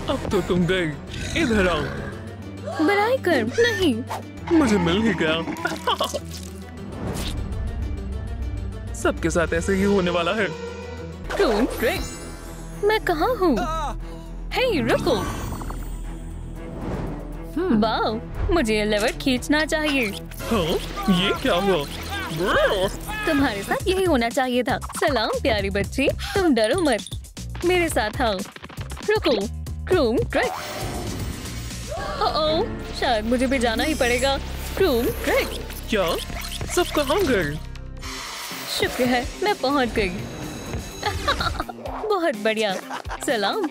अब तो तुम गई, इधर आओ। बुराई कर नहीं। मुझे मिल ही गया। सबके साथ ऐसे ही होने वाला है। क्रूम ट्रिक, मैं कहाँ हूँ? हे रुको। वाओ, मुझे ये लेवर खींचना चाहिए। हाँ, ये क्या हुआ? तुम्हारे साथ यही होना चाहिए था। सलाम प्यारी बच्ची, तुम डरो मत, मेरे साथ आओ। रुको, क्रूम ट्रिक। ओह, शायद मुझे भी जाना ही पड़ेगा। क्रूम ट्रिक। क्या? सब कहाँ गए? शुक्र है मैं पहुंच गई। बहुत बढ़िया। सलाम।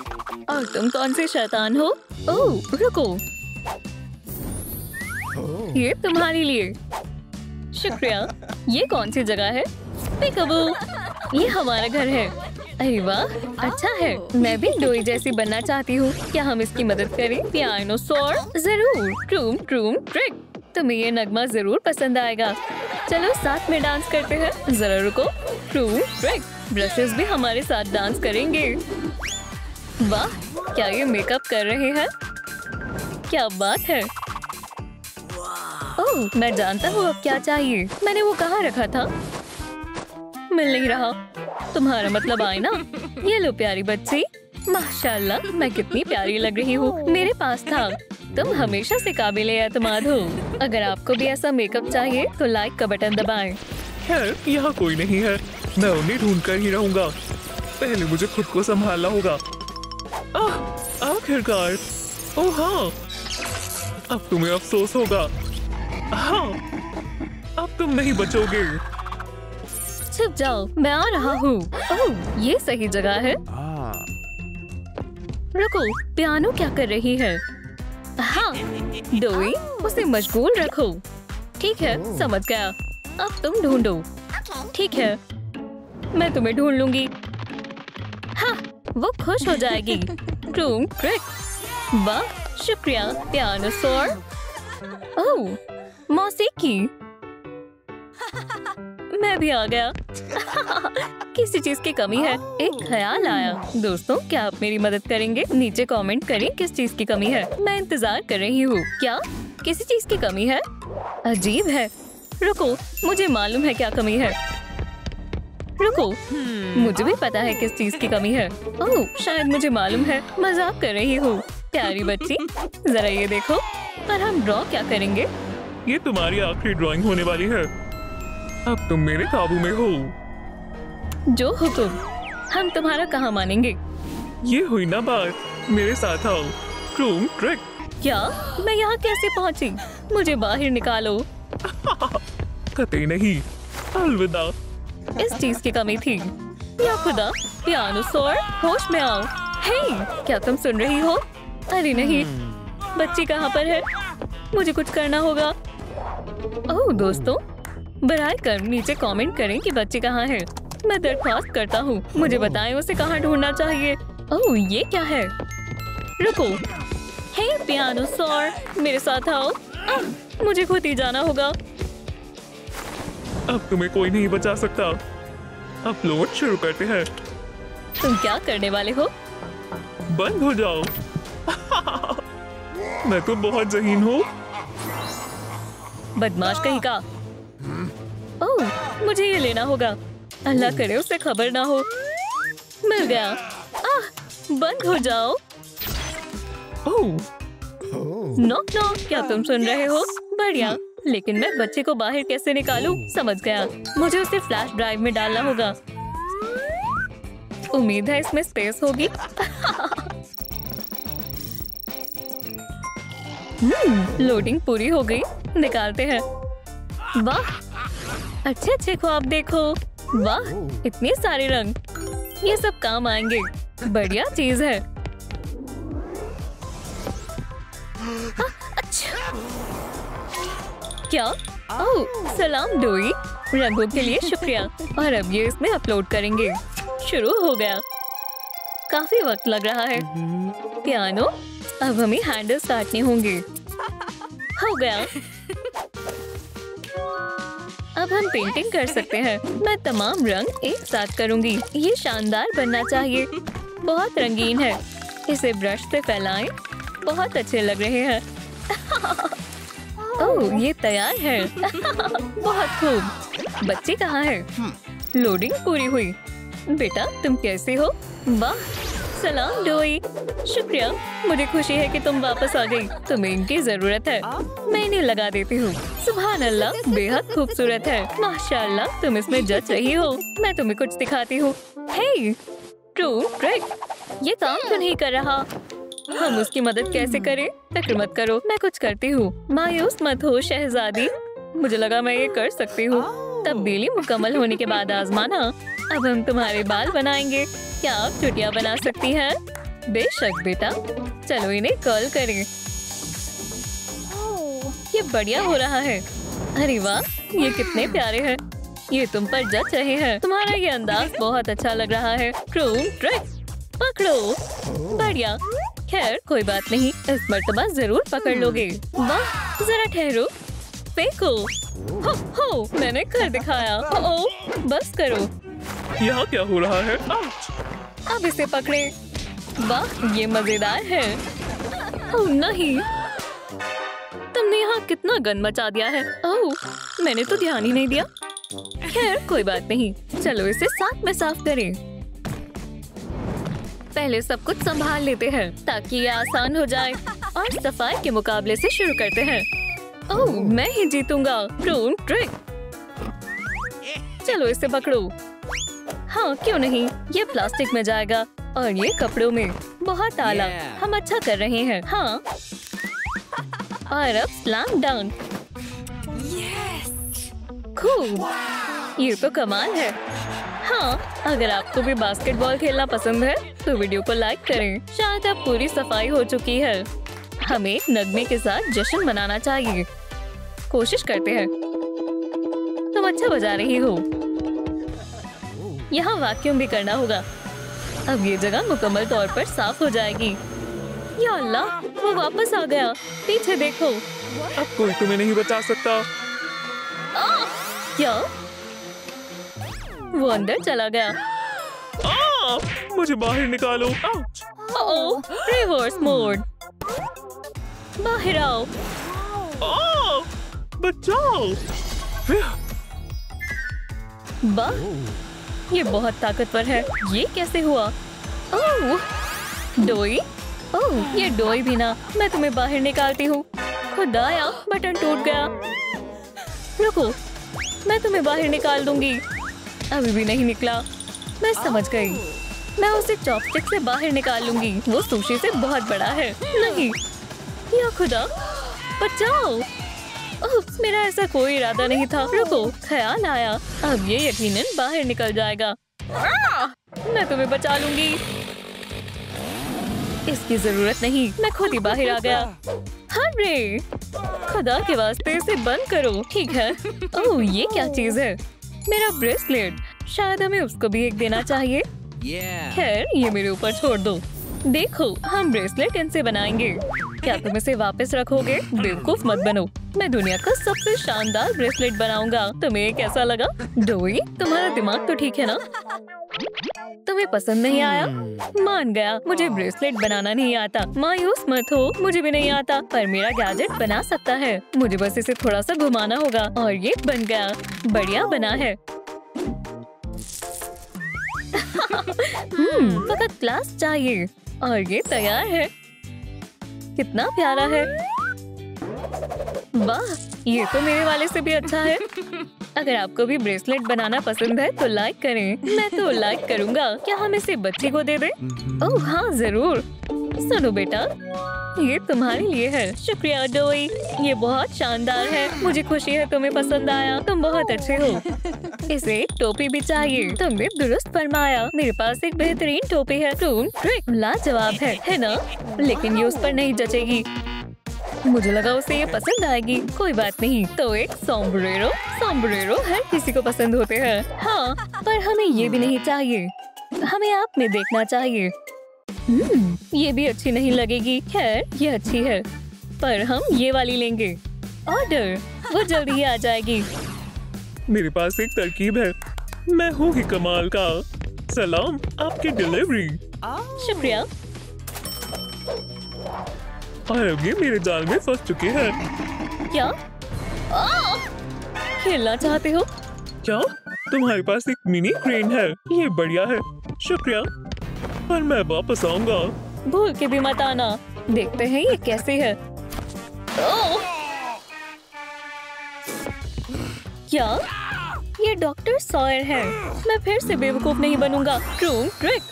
और तुम कौन से शैतान हो? ओह रुको, ये तुम्हारे लिए। शुक्रिया। ये कौन सी जगह है? पिकाबू, ये हमारा घर है। अरे वाह, अच्छा है। मैं भी डोई जैसी बनना चाहती हूँ। क्या हम इसकी मदद करें? पियानोसोर। जरूर। क्रूम क्रूम ट्रिक, तुम्हें ये नगमा जरूर पसंद आएगा। चलो साथ में डांस करते हैं। जरा रुको। क्रूम ट्रिक, ब्रशेस भी हमारे साथ डांस करेंगे। वाह, क्या ये मेकअप कर रहे हैं? क्या बात है। ओह, मैं जानता हूँ अब क्या चाहिए। मैंने वो कहाँ रखा था? मिल नहीं रहा। तुम्हारा मतलब आईना? ये लो प्यारी बच्ची। माशाल्लाह, मैं कितनी प्यारी लग रही हूँ। मेरे पास था। तुम हमेशा से काबिले एतमाद हो। अगर आपको भी ऐसा मेकअप चाहिए तो लाइक का बटन दबाएं। खैर, यहाँ कोई नहीं है। मैं उन्हें ढूंढ कर ही रहूंगा। पहले मुझे खुद को संभालना होगा। आखिरकार। ओह हाँ, अब तुम्हें अफसोस होगा। हाँ, अब तुम नहीं बचोगे। छुप जाओ, मैं आ रहा हूँ। ओह, ये सही जगह है। रुको, पियानो क्या कर रही है? हाँ, डोई, उसे मशगूल रखो। ठीक है, समझ गया। अब तुम ढूंढो। ठीक है, मैं तुम्हें ढूंढ लूंगी। हाँ, वो खुश हो जाएगी। क्रूम ट्रिक। वाह, शुक्रिया पियानोसोर। ओह, मौसीकी। मैं भी आ गया। किसी चीज की कमी है। एक ख्याल आया। दोस्तों, क्या आप मेरी मदद करेंगे? नीचे कमेंट करें किस चीज की कमी है। मैं इंतजार कर रही हूँ। क्या किसी चीज की कमी है? अजीब है। रुको, मुझे मालूम है क्या कमी है। रुको, मुझे भी पता है किस चीज की कमी है। ओह, शायद मुझे मालूम है। मजाक कर रही हूँ। प्यारी बच्ची, जरा ये देखो। पर हम ड्रॉ क्या करेंगे? ये तुम्हारी आखिरी ड्राइंग होने वाली है। अब तुम मेरे काबू में हो। जो हुकुम। हम तुम्हारा कहाँ मानेंगे? ये हुई ना बात। मेरे साथ आओ। क्रूम ट्रिक। क्या? मैं यहाँ कैसे पहुँची? मुझे बाहर निकालो। कतई नहीं। अलविदा। इस चीज की कमी थी। या खुदा, पियानोसोर, होश में आओ। हे, क्या तुम सुन रही हो? अरे नहीं, बच्ची कहाँ पर है? मुझे कुछ करना होगा। ओह दोस्तों, बराए कर नीचे कमेंट करें कि बच्ची कहाँ है। मैं दरख्वास्त करता हूँ, मुझे बताएं उसे कहाँ ढूंढना चाहिए। ओह, ये क्या है? रुको। हे पियानोसोर, मेरे साथ आओ। मुझे खुद ही जाना होगा। अब तुम्हें कोई नहीं बचा सकता। अपलोड शुरू करते हैं। तुम क्या करने वाले हो? बंद हो जाओ। मैं तो बहुत ज़हीन हूँ। बदमाश कहीं का। ओह, मुझे ये लेना होगा। अल्लाह करे उसे खबर ना हो। मिल गया। बंद हो जाओ। ओह, नॉक नॉक, क्या तुम सुन रहे हो? बढ़िया, लेकिन मैं बच्चे को बाहर कैसे निकालूं? समझ गया, मुझे उसे फ्लैश ड्राइव में डालना होगा। उम्मीद है इसमें स्पेस होगी। लोडिंग पूरी हो गई। निकालते हैं। वाह, अच्छे अच्छे ख्वाब देखो। वाह, इतने सारे रंग। ये सब काम आएंगे। बढ़िया चीज है। अच्छा, क्या? ओह, सलाम डोई। रंगों के लिए शुक्रिया। और अब ये इसमें अपलोड करेंगे। शुरू हो गया। काफी वक्त लग रहा है। पियानो, अब हमें हैंडल्स काटने होंगे। हो गया। अब हम पेंटिंग कर सकते हैं। मैं तमाम रंग एक साथ करूंगी। ये शानदार बनना चाहिए। बहुत रंगीन है। इसे ब्रश से फैलाएं। बहुत अच्छे लग रहे हैं। ओह, ये तैयार है। बहुत खूब। बच्ची कहाँ है? लोडिंग पूरी हुई। बेटा तुम कैसे हो? वाह, सलाम डोई। शुक्रिया, मुझे खुशी है कि तुम वापस आ गई। तुम्हें इनकी जरूरत है। मैं इन्हें लगा देती हूँ। सुभान अल्लाह, बेहद खूबसूरत है। माशाअल्लाह, तुम इसमें जच रही हो। मैं तुम्हें कुछ दिखाती हूँ। हे ट्रू ट्रिक, ये काम क्यों नहीं कर रहा? हम उसकी मदद कैसे करें? फिक्र मत करो, मैं कुछ करती हूँ। मायूस मत हो शहजादी, मुझे लगा मैं ये कर सकती हूँ। तब्दीली मुकम्मल होने के बाद आजमाना। अब हम तुम्हारे बाल बनाएंगे। क्या आप चुटिया बना सकती हैं? बेशक बेटा, चलो इन्हें कर्ल करें। ये बढ़िया हो रहा है। अरे वाह, ये कितने प्यारे हैं। ये तुम पर जच रहे हैं। तुम्हारा ये अंदाज बहुत अच्छा लग रहा है। ट्रू ट्रिक, पकड़ो। बढ़िया। खैर कोई बात नहीं, इस मर्तबा जरूर पकड़ लोगे। वाह, जरा ठहरो। फेंको। हो, मैंने कर दिखाया। ओ, बस करो। यहाँ क्या हो रहा है? आउच! अब इसे पकड़े। वाह, ये मजेदार है। ओह नहीं, तुमने यहाँ कितना गंद मचा दिया है। ओह, मैंने तो ध्यान ही नहीं दिया। खैर कोई बात नहीं, चलो इसे साथ में साफ करें। पहले सब कुछ संभाल लेते हैं ताकि ये आसान हो जाए। और सफाई के मुकाबले से शुरू करते हैं। ओह, मैं ही जीतूंगा। True trick. चलो इसे पकड़ो। हाँ क्यों नहीं, ये प्लास्टिक में जाएगा और ये कपड़ों में। बहुत आला, हम अच्छा कर रहे हैं। हाँ, और अब स्लैम डाउन। खूब, ये तो कमाल है। हाँ, अगर आपको भी बास्केटबॉल खेलना पसंद है तो वीडियो को लाइक करें। शायद अब पूरी सफाई हो चुकी है। हमें नगमे के साथ जश्न मनाना चाहिए। कोशिश करते हैं। तुम अच्छा बजा रही हो। यहाँ वैक्यूम भी करना होगा। अब ये जगह मुकम्मल तौर पर साफ हो जाएगी। या अल्लाह, वो वापस आ गया। पीछे देखो। अब कोई तुम्हें नहीं बचा सकता। क्या? वो अंदर चला गया। मुझे बाहर निकालो। आउच! ओह, रिवर्स मोड। बाहर आओ। बचाओ! वाह, ये बहुत ताकतवर है। ये कैसे हुआ? ओह, डोई। ओह, ये डोई भी ना। मैं तुम्हें बाहर निकालती हूँ। खुदाया, बटन टूट गया। रुको, मैं तुम्हें बाहर निकाल दूंगी। अभी भी नहीं निकला। मैं समझ गई। मैं उसे चॉपस्टिक से बाहर निकाल लूंगी। वो सुशी से बहुत बड़ा है। नहीं, या खुदा, बचाओ। ओह, मेरा ऐसा कोई इरादा नहीं था। रुको, ख्याल आया। अब ये यकीनन बाहर निकल जाएगा। मैं तुम्हें बचा लूंगी। इसकी जरूरत नहीं, मैं खुद ही बाहर आ गया। अरे खुदा के वास्ते इसे बंद करो। ठीक है। ओह, ये क्या चीज है? मेरा ब्रेसलेट। शायद हमें उसको भी एक देना चाहिए। खैर, ये मेरे ऊपर छोड़ दो। देखो, हम ब्रेसलेट इनसे बनाएंगे। क्या तुम इसे वापस रखोगे? बेवकूफ मत बनो। मैं दुनिया का सबसे शानदार ब्रेसलेट बनाऊंगा। तुम्हें कैसा लगा? डोई, तुम्हारा दिमाग तो ठीक है ना? तुम्हें पसंद नहीं आया? मान गया, मुझे ब्रेसलेट बनाना नहीं आता। मायूस मत हो, मुझे भी नहीं आता, पर मेरा गैजेट बना सकता है। मुझे बस इसे थोड़ा सा घुमाना होगा और ये बन गया। बढ़िया बना है। फकत ग्लास चाहिए और ये तैयार है। कितना प्यारा है। वाह, ये तो मेरे वाले से भी अच्छा है। अगर आपको भी ब्रेसलेट बनाना पसंद है तो लाइक करें। मैं तो लाइक करूंगा। क्या हम इसे बच्ची को दे दें? ओह हाँ जरूर। सुनो बेटा, ये तुम्हारे लिए है। शुक्रिया डोई, ये बहुत शानदार है। मुझे खुशी है तुम्हें पसंद आया। तुम बहुत अच्छे हो। इसे एक टोपी भी चाहिए। तुमने दुरुस्त फरमाया। मेरे पास एक बेहतरीन टोपी है। तुम ट्रिक लाजवाब है ना? लेकिन ये उस पर नहीं जचेगी। मुझे लगा उसे ये पसंद आएगी। कोई बात नहीं, तो एक सोम्ब्रेरो। सोम्ब्रेरो हर किसी को पसंद होते हैं। हाँ, पर हमें ये भी नहीं चाहिए। हमें आप में देखना चाहिए। ये भी अच्छी नहीं लगेगी। खैर, ये अच्छी है, पर हम ये वाली लेंगे। ऑर्डर, वो जल्दी ही आ जाएगी। मेरे पास एक तरकीब है। मैं हूँ ही कमाल का। सलाम, आपकी डिलीवरी। शुक्रिया। और अब ये मेरे जाल में फंस चुके हैं। क्या खेलना चाहते हो? क्या तुम्हारे पास एक मिनी क्रेन है? ये बढ़िया है, शुक्रिया, पर मैं वापस आऊंगा। भूल के भी मत आना। देखते हैं ये कैसे है। ओह! क्या ये डॉक्टर सॉयर है? मैं फिर से बेवकूफ नहीं बनूंगा। क्रूम ट्रिक,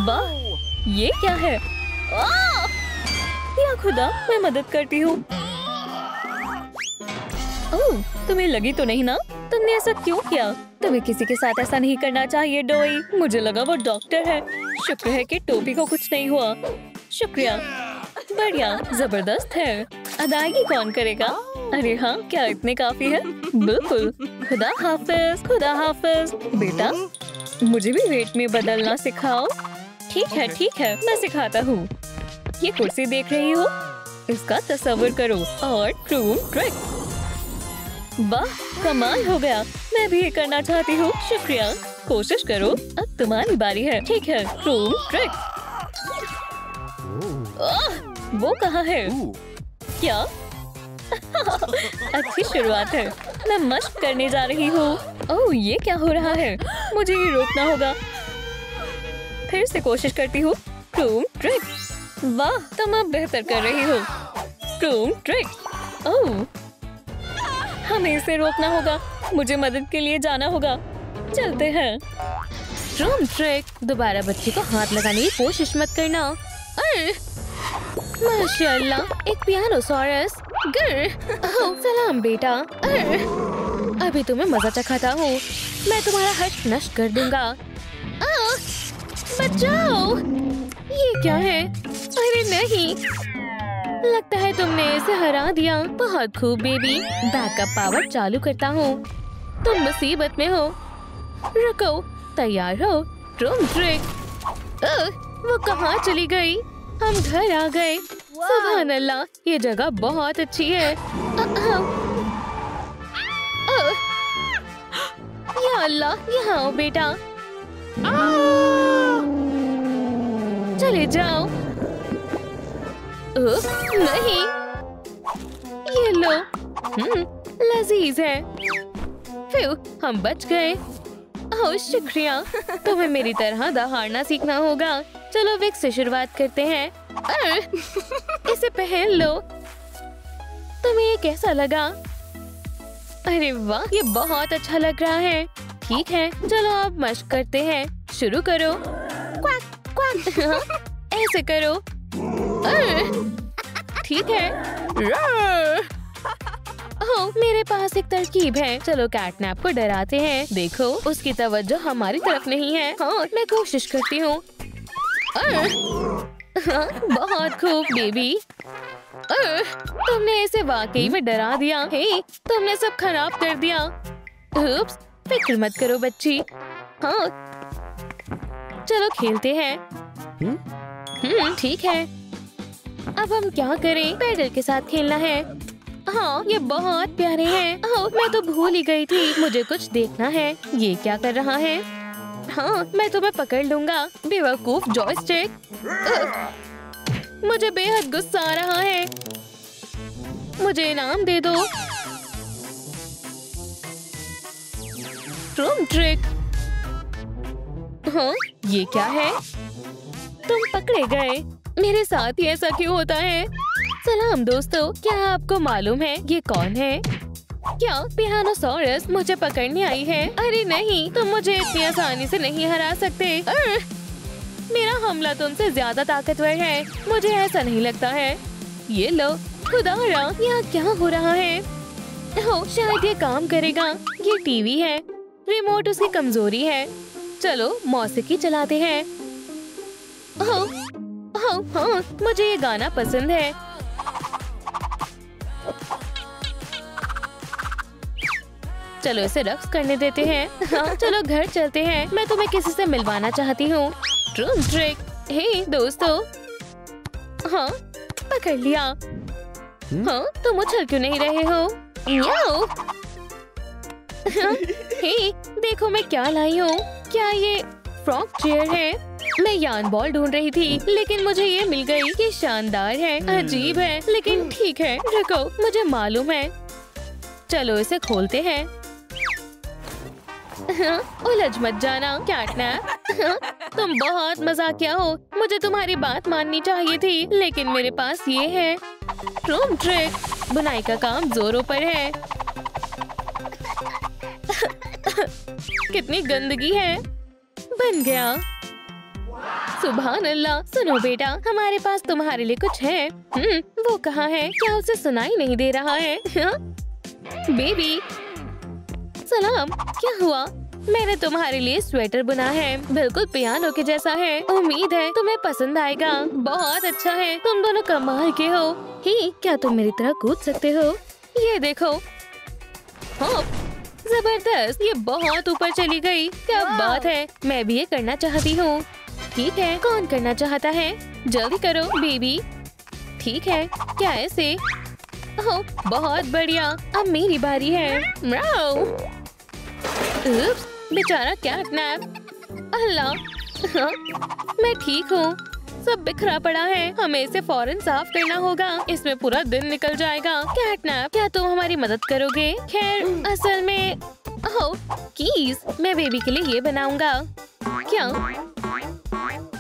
वाह ये क्या है? या खुदा, मैं मदद करती हूँ। ओह, तुम्हें लगी तो नहीं ना? तुमने ऐसा क्यों किया? तुम्हें किसी के साथ ऐसा नहीं करना चाहिए डोई। मुझे लगा वो डॉक्टर है। शुक्र है कि टोपी को कुछ नहीं हुआ। शुक्रिया, बढ़िया, जबरदस्त है। अदायगी कौन करेगा? अरे हाँ, क्या इतने काफी है? बिल्कुल। खुदा हाफिज, खुदा हाफिज। बेटा, मुझे भी वेट में बदलना सिखाओ। ठीक है, मैं सिखाता हूँ। ये कुर्सी देख रही हो? इसका तस्वीर करो और क्रूम ट्रिक। वाह, कमाल हो गया। मैं भी ये करना चाहती हूँ। शुक्रिया, कोशिश करो। अब तुम्हारी बारी है। ठीक है, क्रूम ट्रिक। वो कहाँ है? क्या? अच्छी शुरुआत है। मैं मश्क करने जा रही हूँ। ओह, ये क्या हो रहा है? मुझे ये रोकना होगा। फिर से कोशिश करती हूँ। क्रूम ट्रिक। वाह, तुम अब बेहतर कर रही हो। क्रूम ट्रिक। ओह, हमें इसे रोकना होगा। मुझे मदद के लिए जाना होगा। चलते हैं। क्रूम ट्रिक, दोबारा बच्चे को हाथ लगाने की कोशिश मत करना। अरे माशाल्लाह, एक पियानोसॉरस। सलाम बेटा। अभी तुम्हें मजा चखाता हूँ। मैं तुम्हारा हश्क नश्क कर दूंगा। बचाओ! ये क्या है? अरे नहीं, लगता है तुमने इसे हरा दिया। बहुत खूब बेबी। बैकअप पावर चालू करता हूँ। तुम मुसीबत में हो। रुको, तैयार हो? क्रूम ट्रिक। वो कहाँ चली गई? हम घर आ गए। सुभान अल्लाह, ये जगह बहुत अच्छी है। या अल्लाह, यहाँ आओ बेटा। चले जाओ। नहीं, ये लो। लजीज है। फिर हम बच गए। ओह शुक्रिया। तुम्हें मेरी तरह दहाड़ना सीखना होगा। चलो विक्स से शुरुआत करते हैं। इसे पहन लो। तुम्हें ये कैसा लगा? अरे वाह, ये बहुत अच्छा लग रहा है। ठीक है, चलो अब मश्क करते हैं। शुरू करो। Quack quack. ऐसे करो। ठीक है। ओह, मेरे पास एक तरकीब है। चलो कैटनैप को डराते हैं। देखो, उसकी तवज्जो हमारी तरफ नहीं है। हाँ, मैं कोशिश करती हूँ। बहुत खूब बेबी। तुमने इसे वाकई में डरा दिया। हे, तुमने सब खराब कर दिया। उप्स, फिक्र मत करो बच्ची। हाँ, चलो खेलते हैं। ठीक है। अब हम क्या करें? पेडल के साथ खेलना है। हाँ, ये बहुत प्यारे हैं। ओह, मैं तो भूल ही गई थी। मुझे कुछ देखना है। ये क्या कर रहा है? हाँ, मैं तुम्हें पकड़ लूंगा। बेवकूफ जॉयस्टिक। मुझे बेहद गुस्सा आ रहा है। मुझे इनाम दे दो। क्रूम ट्रिक। हाँ, ये क्या है? तुम पकड़े गए। मेरे साथ ही ऐसा क्यों होता है? सलाम दोस्तों, क्या आपको मालूम है ये कौन है? क्या पियानोसॉरस मुझे पकड़ने आई है? अरे नहीं, तुम मुझे इतनी आसानी से नहीं हरा सकते। मेरा हमला तुमसे ज्यादा ताकतवर है। मुझे ऐसा नहीं लगता है। ये लो। खुदारा, यहाँ क्या हो रहा है? हो, शायद ये काम करेगा। ये टीवी है। रिमोट उसकी कमजोरी है। चलो मौसीकी चलाते हैं। हाँ, मुझे ये गाना पसंद है। चलो इसे रक्स करने देते हैं। हाँ, चलो घर चलते हैं। मैं तुम्हें किसी से मिलवाना चाहती हूँ। क्रूम ट्रिक। हे दोस्तों। हाँ, पकड़ लिया। हाँ, तुम उछल क्यों नहीं रहे हो? याओ। हाँ, हे, देखो मैं क्या लाई हूँ। क्या ये फ्रॉक चेयर है? मैं यान बॉल ढूंढ रही थी लेकिन मुझे ये मिल गई। ये शानदार है, अजीब है लेकिन ठीक है। रुको, मुझे मालूम है। चलो इसे खोलते हैं। उलझ मत जाना कैटनैप। तुम बहुत मजाकिया हो। मुझे तुम्हारी बात माननी चाहिए थी लेकिन मेरे पास ये है रूम ट्रिक। बुनाई का काम जोरों पर है। कितनी गंदगी है। बन गया। सुभान अल्लाह। सुनो बेटा, हमारे पास तुम्हारे लिए कुछ है। वो कहाँ है? क्या उसे सुनाई नहीं दे रहा है? बेबी सलाम। क्या हुआ? मैंने तुम्हारे लिए स्वेटर बुना है, बिल्कुल पियानो के जैसा है। उम्मीद है तुम्हें पसंद आएगा। बहुत अच्छा है। तुम दोनों कमाल के हो। ही, क्या तुम मेरी तरह कूद सकते हो? ये देखो। हाँ, जबरदस्त। ये बहुत ऊपर चली गई। क्या बात है। मैं भी ये करना चाहती हूँ। ठीक है, कौन करना चाहता है? जल्दी करो बेबी। ठीक है, क्या ऐसे? ओह, बहुत बढ़िया। अब मेरी बारी है। म्याऊ। उप्स, बेचारा कैटनैप। अल्लाह। हाँ, मैं ठीक हूँ। सब बिखरा पड़ा है। हमें इसे फौरन साफ करना होगा। इसमें पूरा दिन निकल जाएगा। कैटनैप, क्या तुम हमारी मदद करोगे? खैर, असल में ओह, कीज। मैं बेबी के लिए ये बनाऊंगा। क्या?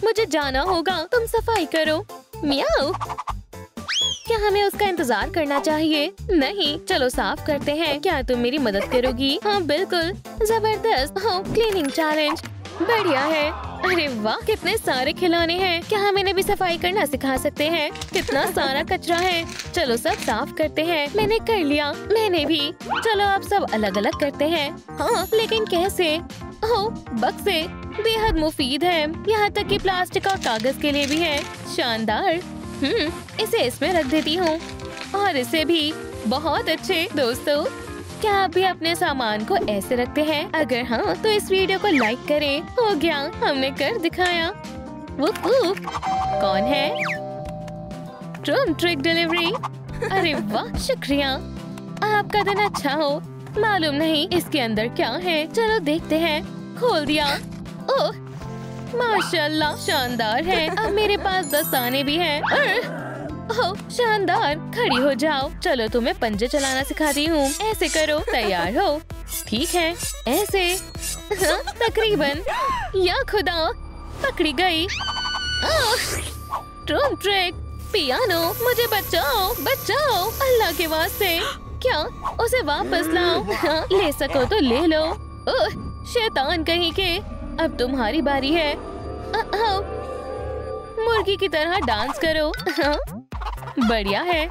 मुझे जाना होगा। तुम सफाई करो। म्याऊ। क्या हमें उसका इंतजार करना चाहिए? नहीं, चलो साफ करते हैं। क्या तुम मेरी मदद करोगी? हाँ बिल्कुल। जबरदस्त। हाँ, क्लीनिंग चैलेंज। बढ़िया है। अरे वाह, कितने सारे खिलौने हैं। क्या हम इन्हें भी सफाई करना सिखा सकते हैं? कितना सारा कचरा है। चलो सब साफ करते हैं। मैंने कर लिया। मैंने भी। चलो आप सब अलग अलग करते हैं। हाँ, लेकिन कैसे? ओह, बक्से बेहद मुफीद है। यहाँ तक कि प्लास्टिक और कागज के लिए भी है। शानदार। इसे इसमें रख देती हूँ और इसे भी। बहुत अच्छे। दोस्तों, क्या आप भी अपने सामान को ऐसे रखते हैं? अगर हाँ तो इस वीडियो को लाइक करें। हो गया, हमने कर दिखाया। Woof woof. कौन है? Room trick delivery. अरे वाह, शुक्रिया। आपका दिन अच्छा हो। मालूम नहीं इसके अंदर क्या है। चलो देखते हैं। खोल दिया। ओह, माशाल्लाह, शानदार है। अब मेरे पास दस्ताने भी हैं। ओह, शानदार। खड़ी हो जाओ। चलो तुम्हें पंजे चलाना सिखाती हूँ। ऐसे करो। तैयार हो? ठीक है, ऐसे। हाँ, तकरीबन। या खुदा, पकड़ी गई। Room trick. पियानो, मुझे बचाओ, बचाओ, अल्लाह के वास्ते। क्या? उसे वापस लाओ। हाँ, ले सको तो ले लो। ओह, शैतान कहीं के। अब तुम्हारी बारी है। मुर्गी की तरह डांस करो। हाँ, बढ़िया है।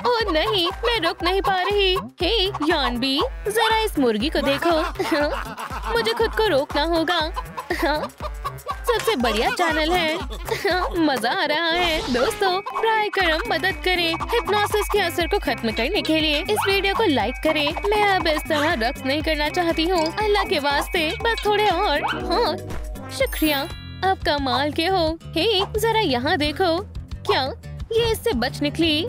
ओह नहीं, मैं रुक नहीं पा रही। हे यानबी, जरा इस मुर्गी को देखो। हाँ, मुझे खुद को रोकना होगा। हाँ, सबसे बढ़िया चैनल है। हाँ, मजा आ रहा है। दोस्तों, ट्राई करम मदद करें हिप्नोसिस के असर को खत्म करने के लिए। इस वीडियो को लाइक करें। मैं अब इस तरह रक्स नहीं करना चाहती हूँ। अल्लाह के वास्ते, बस थोड़े और। हाँ, शुक्रिया। आप कमाल के हो। हे, जरा यहाँ देखो। क्या ये इससे बच निकली?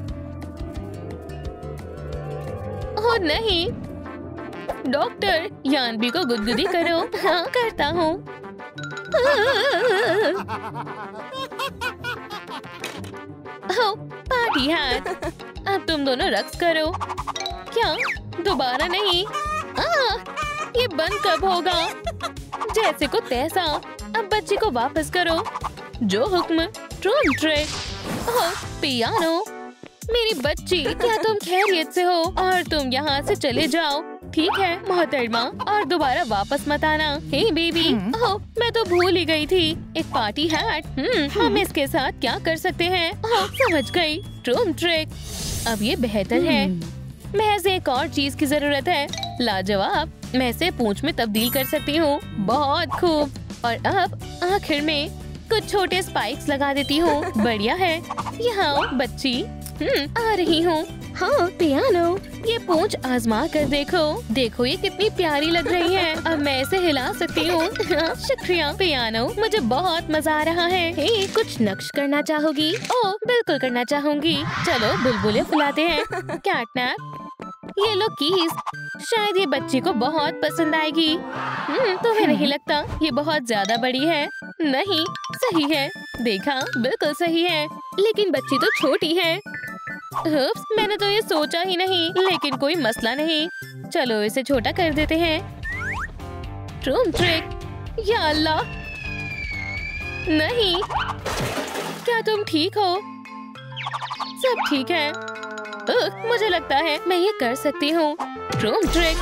ओह नहीं। डॉक्टर, यानबी को गुदगुदी करो। हाँ, करता हूँ। ओह, पार्टी हैट। अब तुम दोनों रक्स करो। क्या? दोबारा नहीं। ये बंद कब होगा? जैसे को तैसा। अब बच्ची को वापस करो। जो हुक्म। Room trick. Oh, piano. मेरी बच्ची, क्या तुम खैरियत से हो? और तुम यहाँ से चले जाओ। ठीक है मोहतरमा, और दोबारा वापस मत आना। हे बेबी। ओह, मैं तो भूल ही गई थी। एक पार्टी हैट। हम इसके साथ क्या कर सकते हैं? ओह, समझ गई। Room trick. अब ये बेहतर है। महज एक और चीज की जरूरत है। लाजवाब। मैं इसे पूंछ में तब्दील कर सकती हूँ। बहुत खूब। और अब आखिर में कुछ छोटे स्पाइक्स लगा देती हूँ। बढ़िया है। यहाँ बच्ची। आ रही हूँ। हाँ, पियानो, ये पूंछ आजमा कर देखो। देखो ये कितनी प्यारी लग रही है। अब मैं इसे हिला सकती हूँ। शुक्रिया पियानो, मुझे बहुत मजा आ रहा है। हे, कुछ नक्श करना चाहोगी? ओह, बिल्कुल करना चाहूंगी। चलो बुलबुले फुलाते हैं। कैटनैप, ये लो कीज। शायद ये बच्ची को बहुत पसंद आएगी। तुम्हें नहीं लगता ये बहुत ज्यादा बड़ी है? नहीं, सही है। देखा, बिल्कुल सही है। लेकिन बच्ची तो छोटी है। उप्स, मैंने तो ये सोचा ही नहीं। लेकिन कोई मसला नहीं, चलो इसे छोटा कर देते हैं। ट्रूम ट्रिक। या अल्लाह, नहीं। क्या तुम ठीक हो? सब ठीक है। मुझे लगता है मैं ये कर सकती हूँ। ट्रूम ट्रिक।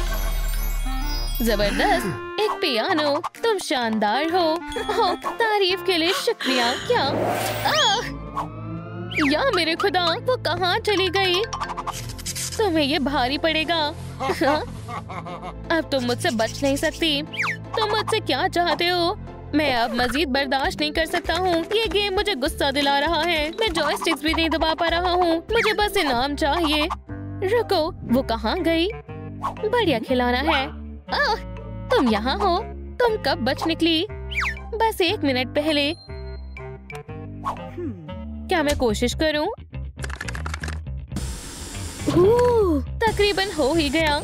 जबरदस्त, एक पियानो। तुम शानदार हो। तारीफ के लिए शुक्रिया। क्या? या मेरे खुदा, वो कहाँ चली गई? तुम्हें ये भारी पड़ेगा। अब तुम मुझसे बच नहीं सकती। तुम मुझसे क्या चाहते हो? मैं अब मजीद बर्दाश्त नहीं कर सकता हूँ। ये गेम मुझे गुस्सा दिला रहा है। मैं जॉयस्टिक्स भी नहीं दबा पा रहा हूँ। मुझे बस इनाम चाहिए। रुको, वो कहाँ गई? बढ़िया खिलौना है। तुम यहाँ हो? तुम कब बच निकली? बस 1 मिनट पहले। क्या मैं कोशिश करूं? तकरीबन हो ही गया।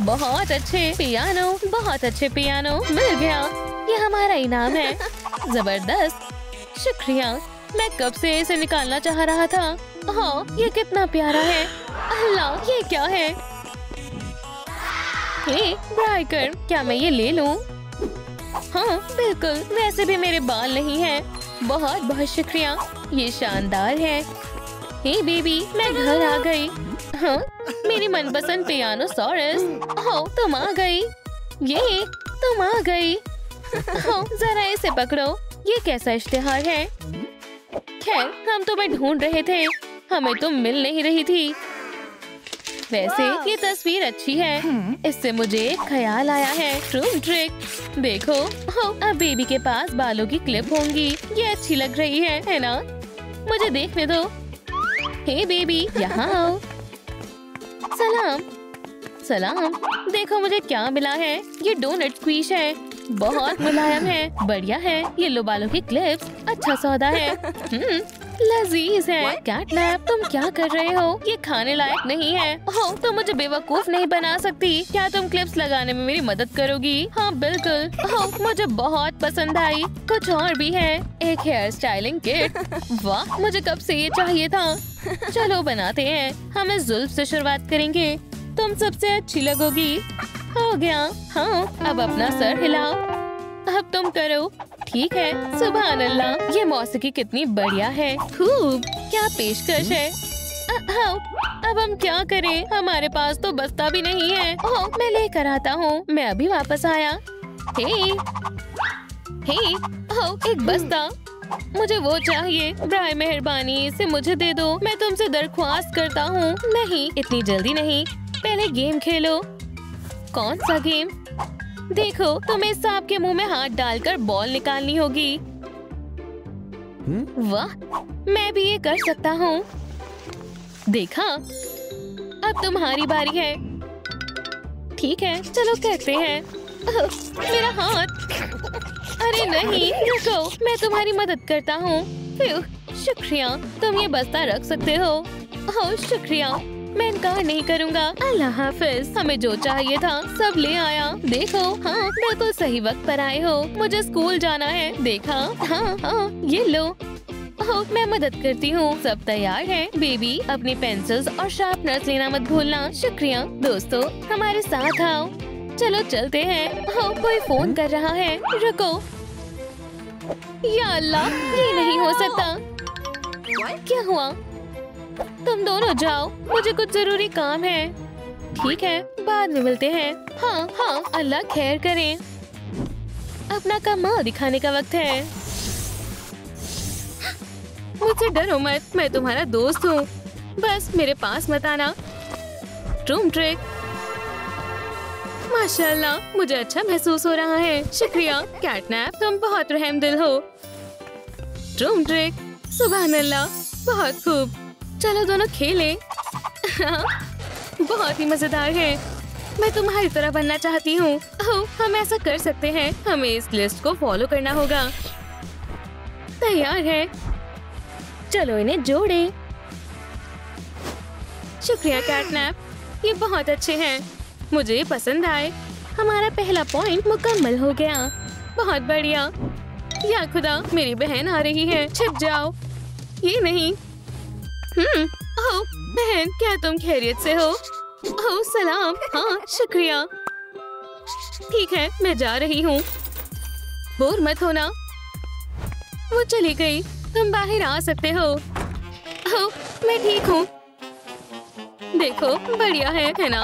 बहुत अच्छे पियानो, बहुत अच्छे पियानो। मिल गया, ये हमारा इनाम है। जबरदस्त, शुक्रिया। मैं कब से इसे निकालना चाह रहा था। हाँ, ये कितना प्यारा है। अल्लाह, ये क्या है? हे ब्राइकर, क्या मैं ये ले लूं? हाँ बिल्कुल, वैसे भी मेरे बाल नहीं हैं। बहुत बहुत शुक्रिया, ये शानदार है। हे बेबी, मैं घर आ गई। हाँ, मेरी मनपसंद पियानोसॉरस। हाँ, तुम आ गई। ये तुम आ गई। हाँ, जरा इसे पकड़ो। ये कैसा इश्तिहार है? खैर, हम तुम्हें ढूंढ रहे थे, हमें तुम मिल नहीं रही थी। वैसे ये तस्वीर अच्छी है। इससे मुझे एक ख्याल आया है। ट्रूम ट्रिक। देखो, अब बेबी के पास बालों की क्लिप होंगी। ये अच्छी लग रही है ना? मुझे देखने दो। हे बेबी, यहाँ आओ। सलाम। सलाम। देखो मुझे क्या मिला है। ये डोनट स्क्वीश है। बहुत मुलायम है। बढ़िया है। ये लो बालों की क्लिप्स। अच्छा सौदा है। लजीज है। कैटनैप, तुम क्या कर रहे हो? ये खाने लायक नहीं है। हो, तुम मुझे बेवकूफ नहीं बना सकती। क्या तुम क्लिप्स लगाने में मेरी मदद करोगी? हाँ बिल्कुल। हो, मुझे बहुत पसंद आई। कुछ और भी है। एक हेयर स्टाइलिंग किट। वाह, मुझे कब से ये चाहिए था। चलो बनाते हैं। हम इस जुल्फ से शुरुआत करेंगे। तुम सबसे अच्छी लगोगी। हो गया। हाँ, अब अपना सर हिलाओ। अब तुम करो। ठीक है। सुभान अल्लाह, ये मौसीकी कितनी बढ़िया है। खूब, क्या पेशकश है। अब हम क्या करें? हमारे पास तो बस्ता भी नहीं है। ओह, मैं लेकर आता हूँ। मैं अभी वापस आया। हे, ओह, एक बस्ता। मुझे वो चाहिए। बराए मेहरबानी इसे मुझे दे दो। मैं तुमसे दरख्वास्त करता हूँ। नहीं, इतनी जल्दी नहीं। पहले गेम खेलो। कौन सा गेम? देखो, तुम्हें सांप के मुंह में हाथ डालकर बॉल निकालनी होगी। वाह, मैं भी ये कर सकता हूँ। देखा, अब तुम्हारी बारी है। ठीक है, चलो करते हैं। मेरा हाथ। अरे नहीं, रुको, मैं तुम्हारी मदद करता हूँ। शुक्रिया, तुम ये बस्ता रख सकते हो। ओह शुक्रिया, मैं इनकार नहीं करूँगा। अल्लाह हाफिज। हमें जो चाहिए था सब ले आया। देखो, हाँ बिल्कुल सही वक्त पर आए हो। मुझे स्कूल जाना है। देखा, हाँ, ये लो। ओह, मैं मदद करती हूँ। सब तैयार है। बेबी, अपनी पेंसिल्स और शार्पनर्स लेना मत भूलना। शुक्रिया। दोस्तों, हमारे साथ आओ। चलो चलते हैं। ओह, कोई फोन कर रहा है। रुको। या अल्लाह, ये नहीं हो सकता। क्या हुआ? तुम दोनों जाओ, मुझे कुछ जरूरी काम है। ठीक है, बाद में मिलते हैं। हाँ, अल्लाह खैर करे। अपना कमाल दिखाने का वक्त है। मुझसे डरो मत, मैं तुम्हारा दोस्त हूँ। बस मेरे पास मत आना। ट्रूम ट्रिक। माशाल्लाह, मुझे अच्छा महसूस हो रहा है। शुक्रिया कैटनैप, तुम बहुत रहमदिल हो। ट्रूम ट्रिक। सुभान अल्लाह, बहुत खूब। चलो दोनों खेलें। बहुत ही मजेदार है। मैं तुम्हारी तरह बनना चाहती हूँ। हम ऐसा कर सकते हैं। हमें इस लिस्ट को फॉलो करना होगा। तैयार है। चलो इन्हें जोड़ें। शुक्रिया कैटनैप, ये बहुत अच्छे हैं, मुझे ये पसंद आए। हमारा पहला पॉइंट मुकम्मल हो गया। बहुत बढ़िया। या खुदा, मेरी बहन आ रही है, छिप जाओ। ये नहीं। ओह बहन, क्या तुम खैरियत से हो? ओह सलाम। हाँ शुक्रिया। ठीक है, मैं जा रही हूँ, बोर मत होना। वो चली गई, तुम बाहर आ सकते हो। ओह मैं ठीक हूँ। देखो बढ़िया है ना?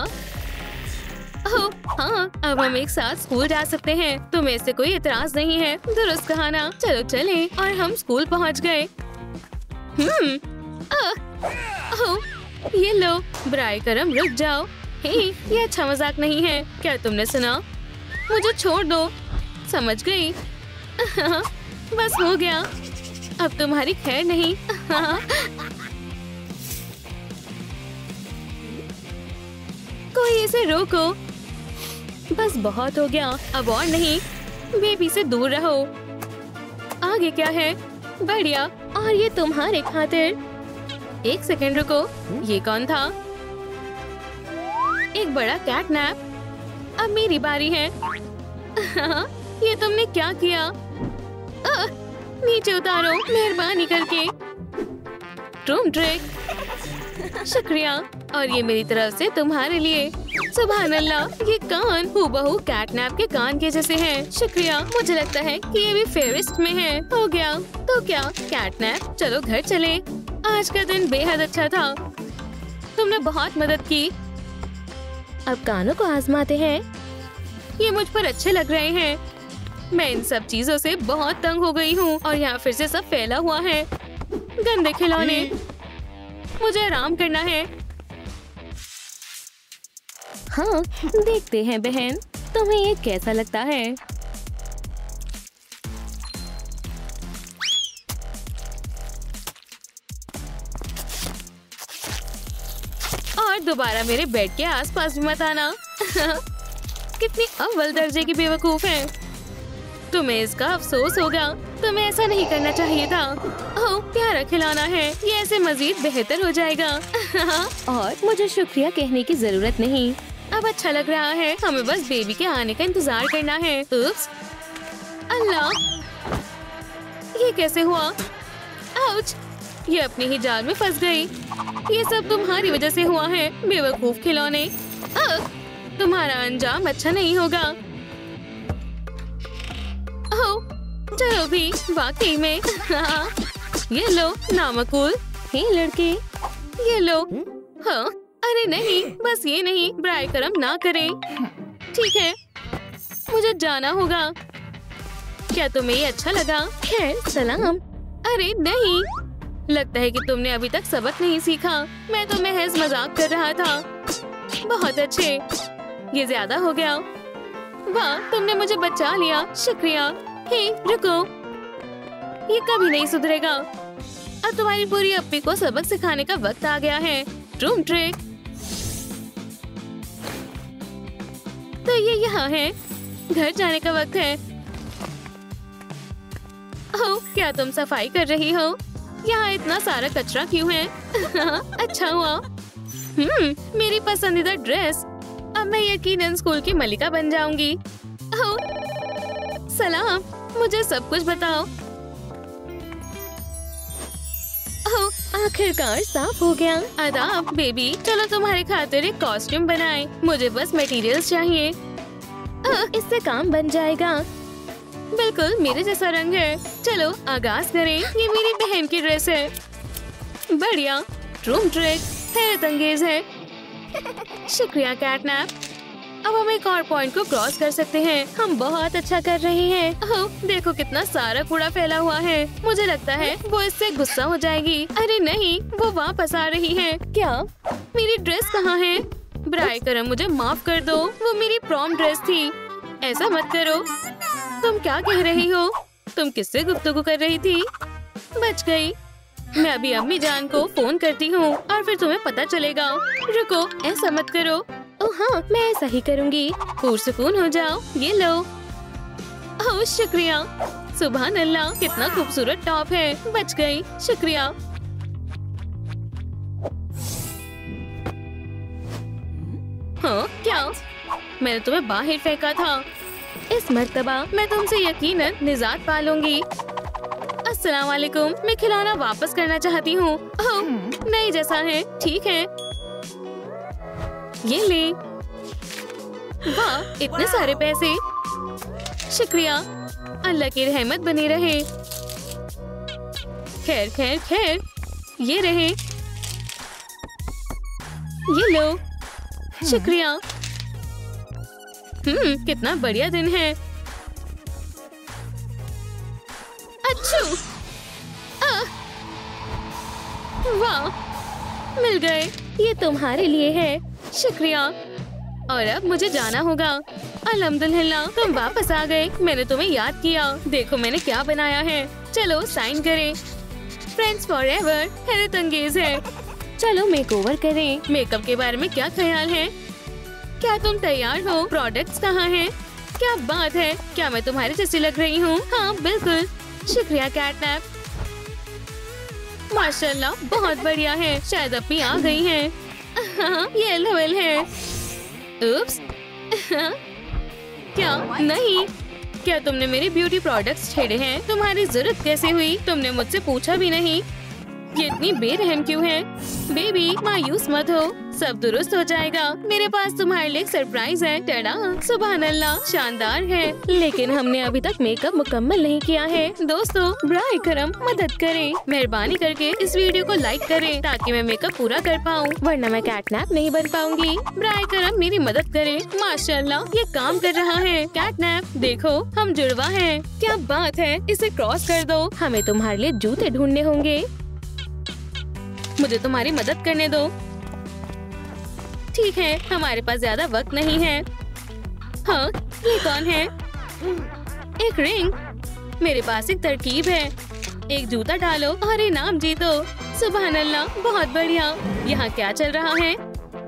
ओह हाँ, अब हम एक साथ स्कूल जा सकते हैं। तुम्हें इससे कोई इतराज नहीं है? दुरुस्त कहा ना? चलो चले। और हम स्कूल पहुँच गए। ओह ये लो, ब्राय करम रुक जाओ। हे, ये अच्छा मजाक नहीं है। क्या तुमने सुना? मुझे छोड़ दो। समझ गई। बस हो गया, अब तुम्हारी खैर नहीं। कोई इसे रोको। बस बहुत हो गया, अब और नहीं। बेबी से दूर रहो। आगे क्या है? बढ़िया। और ये तुम्हारे खातिर। एक सेकंड रुको, ये कौन था? एक बड़ा कैटनैप। अब मेरी बारी है। ये तुमने क्या किया? नीचे उतारो मेहरबानी करके। ट्रूम ट्रिक। शुक्रिया। और ये मेरी तरफ से तुम्हारे लिए। सुभान अल्लाह, ये कान हूबहू कैटनैप के कान के जैसे हैं। शुक्रिया। मुझे लगता है कि ये भी फेयरिस्ट में है। हो गया तो क्या कैटनैप, चलो घर चले। आज का दिन बेहद अच्छा था, तुमने बहुत मदद की। अब कानों को आजमाते हैं। ये मुझ पर अच्छे लग रहे हैं। मैं इन सब चीजों से बहुत तंग हो गई हूँ और यहाँ फिर से सब फैला हुआ है। गंदे खिलौने। मुझे आराम करना है। हाँ देखते हैं बहन, तुम्हें ये कैसा लगता है? और दोबारा मेरे बेड के आसपास भी मत आना। कितनी अव्वल दर्जे की बेवकूफ है। तुम्हें इसका अफसोस होगा, तुम्हें ऐसा नहीं करना चाहिए था। ओह प्यारा खिलौना है, ये ऐसे मजीद बेहतर हो जाएगा। और मुझे शुक्रिया कहने की जरूरत नहीं। अब अच्छा लग रहा है, हमें बस बेबी के आने का इंतजार करना है। उप्स, अल्लाह, ये कैसे हुआ? आउच, ये अपनी ही जाल में फंस गई। ये सब तुम्हारी वजह से हुआ है, बेवकूफ खिलौने। तुम्हारा अंजाम अच्छा नहीं होगा। ओह चलो भी, वाकई में। ये लो नामकूल। हे लड़के, ये लो। हाँ अरे नहीं, बस ये नहीं, ब्राय करम ना करें। ठीक है, मुझे जाना होगा। क्या तुम्हें ये अच्छा लगा? खैर सलाम। अरे नहीं, लगता है कि तुमने अभी तक सबक नहीं सीखा। मैं तो महज मजाक कर रहा था। बहुत अच्छे, ये ज्यादा हो गया। वाह, तुमने मुझे बचा लिया, शुक्रिया। हे रुको, ये कभी नहीं सुधरेगा। अब तुम्हारी पूरी अप्पी को सबक सिखाने का वक्त आ गया है। ट्रूम ट्रिक। तो ये यहाँ है, घर जाने का वक्त है। ओह क्या तुम सफाई कर रही हो? यहाँ इतना सारा कचरा क्यों है? अच्छा हुआ। मेरी पसंदीदा ड्रेस। अब मैं यकीनन स्कूल की मलिका बन जाऊंगी। ओह सलाम, मुझे सब कुछ बताओ। ओह आखिरकार साफ हो गया। आदाब बेबी, चलो तुम्हारे खातिर एक कॉस्ट्यूम बनाएं। मुझे बस मटेरियल्स चाहिए। इससे काम बन जाएगा। बिल्कुल मेरे जैसा रंग है। चलो आगाज करें। ये मेरी बहन की ड्रेस है। बढ़िया। ट्रूम ट्रिक हैरत अंगेज है। शुक्रिया कैटनैप। अब हम एक और पॉइंट को क्रॉस कर सकते हैं। हम बहुत अच्छा कर रहे हैं। ओह देखो कितना सारा कूड़ा फैला हुआ है। मुझे लगता है वो इससे गुस्सा हो जाएगी। अरे नहीं, वो वापस आ रही है। क्या मेरी ड्रेस कहाँ है? ब्राय करम, मुझे माफ कर दो, वो मेरी प्रॉम ड्रेस थी। ऐसा मत करो। तुम क्या कह रही हो? तुम किससे गुफ्तगू कर रही थी? बच गई। मैं अभी अम्मी जान को फोन करती हूँ और फिर तुम्हें पता चलेगा। रुको, ऐसा मत करो। ओह हाँ, मैं ऐसा ही करूँगी। पुरसुकून हो जाओ। ये लो। ओह शुक्रिया। सुभान अल्लाह, कितना खूबसूरत टॉप है। बच गई, शुक्रिया। हाँ क्या? मैंने तुम्हें बाहर फेंका था। इस मर्तबा मैं तुमसे यकीनन निजात पा लूंगी। अस्सलाम वालेकुम, मैं खिलौना वापस करना चाहती हूँ। ओह, नहीं जैसा है। ठीक है, ये ले। वाह, इतने सारे पैसे। शुक्रिया, अल्लाह की रहमत बनी रहे। खैर खैर खैर, ये रहे। ये लो। शुक्रिया। कितना बढ़िया दिन है। अच्छू। वाह, मिल गए। ये तुम्हारे लिए है। शुक्रिया। और अब मुझे जाना होगा। अल्हम्दुलिल्लाह, तुम वापस आ गए। मैंने तुम्हें याद किया। देखो मैंने क्या बनाया है। चलो साइन करें। फ्रेंड्स फॉरएवर हैरत अंगेज है। चलो मेकओवर करें। मेकअप के बारे में क्या ख्याल है? क्या तुम तैयार हो? प्रोडक्ट्स कहाँ हैं? क्या बात है, क्या मैं तुम्हारे जैसी लग रही हूँ? हाँ बिल्कुल। शुक्रिया कैटनैप। माशाल्लाह, बहुत बढ़िया है। शायद अपनी आ गई हैं। हाँ, ये लेवल है। उप्स। क्या? नहीं, क्या तुमने मेरे ब्यूटी प्रोडक्ट्स छेड़े हैं? तुम्हारी जरूरत कैसे हुई? तुमने मुझसे पूछा भी नहीं। ये इतनी बेरहम क्यों है? बेबी मायूस मत हो, सब दुरुस्त हो जाएगा। मेरे पास तुम्हारे लिए एक सरप्राइज है। टडा, सुभान अल्लाह, शानदार है। लेकिन हमने अभी तक मेकअप मुकम्मल नहीं किया है। दोस्तों बराए करम मदद करें। मेहरबानी करके इस वीडियो को लाइक करें ताकि मैं मेकअप पूरा कर पाऊँ, वरना मैं कैटनैप नहीं बन पाऊंगी। बराए करम मेरी मदद करें। माशाल्लाह, ये काम कर रहा है। कैटनैप देखो, हम जुड़वा हैं। क्या बात है, इसे क्रॉस कर दो। हमें तुम्हारे लिए जूते ढूंढने होंगे। मुझे तुम्हारी मदद करने दो। ठीक है, हमारे पास ज्यादा वक्त नहीं है। हाँ, ये कौन है? एक रिंग। मेरे पास एक तरकीब है। एक जूता डालो और इनाम जीतो। सुभान अल्लाह, बहुत बढ़िया। यहाँ क्या चल रहा है?